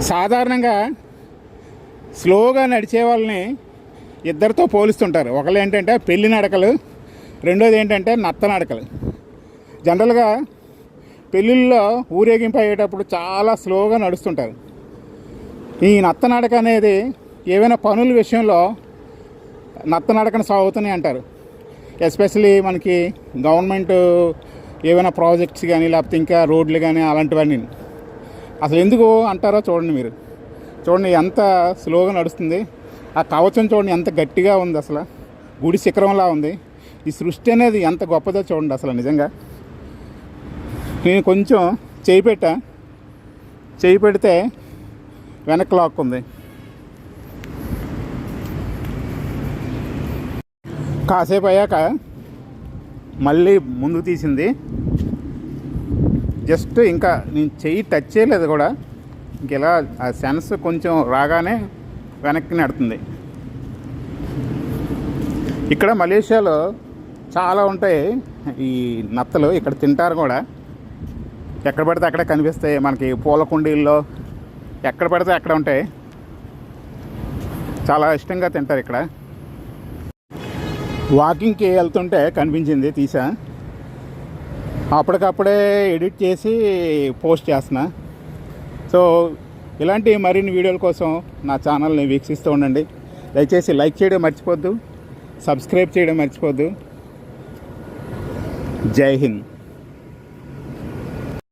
సాధారణంగా స్లోగా నడిచే వాళ్ళని ఇద్దరితో పోలుస్తుంటారు. ఒకళ్ళు ఏంటంటే పెళ్లి నడకలు, రెండోది ఏంటంటే నత్త నడకలు. జనరల్గా పెళ్ళిళ్ళలో ఊరేగింపు అయ్యేటప్పుడు చాలా స్లోగా నడుస్తుంటారు. ఈ నత్త నడక అనేది ఏవైనా పనుల విషయంలో నత్త నడకను సాగుతున్నాయి అంటారు. ఎస్పెషలీ మనకి గవర్నమెంట్ ఏమైనా ప్రాజెక్ట్స్ కానీ లేకపోతే ఇంకా రోడ్లు కానీ అలాంటివన్నీ అసలు ఎందుకు అంటారో చూడండి. మీరు చూడండి ఎంత స్లోగా నడుస్తుంది. ఆ కవచం చూడండి ఎంత గట్టిగా ఉంది, అసలు గుడి శిఖరంలా ఉంది. ఈ సృష్టి అనేది ఎంత గొప్పదో చూడండి. అసలు నిజంగా నేను కొంచెం చేయి పెడితే వెనక్కి లాక్కుంది. కాసేపు అయ్యాక మళ్ళీ ముందుకు తీసింది. జస్ట్ ఇంకా నేను చెయ్యి టచ్ చేయలేదు కూడా, ఇంకెలా ఆ సెన్స్ కొంచెం రాగానే వెనక్కి నడుతుంది. ఇక్కడ మలేషియాలో చాలా ఉంటాయి ఈ నత్తలు. ఇక్కడ తింటారు కూడా, ఎక్కడ పడితే అక్కడే కనిపిస్తాయి మనకి. పూల కుండీల్లో ఎక్కడ పడితే అక్కడ ఉంటాయి. చాలా ఇష్టంగా తింటారు ఇక్కడ. వాకింగ్కి వెళ్తుంటే కనిపించింది, తీసా. అప్పటికప్పుడే ఎడిట్ చేసి పోస్ట్ చేస్తున్నా. సో ఇలాంటి మరిన్ని వీడియోల కోసం నా ఛానల్ని వీక్షిస్తూ ఉండండి. దయచేసి లైక్ చేయడం మర్చిపోద్దు, సబ్స్క్రైబ్ చేయడం మర్చిపోద్దు. జై హింద్.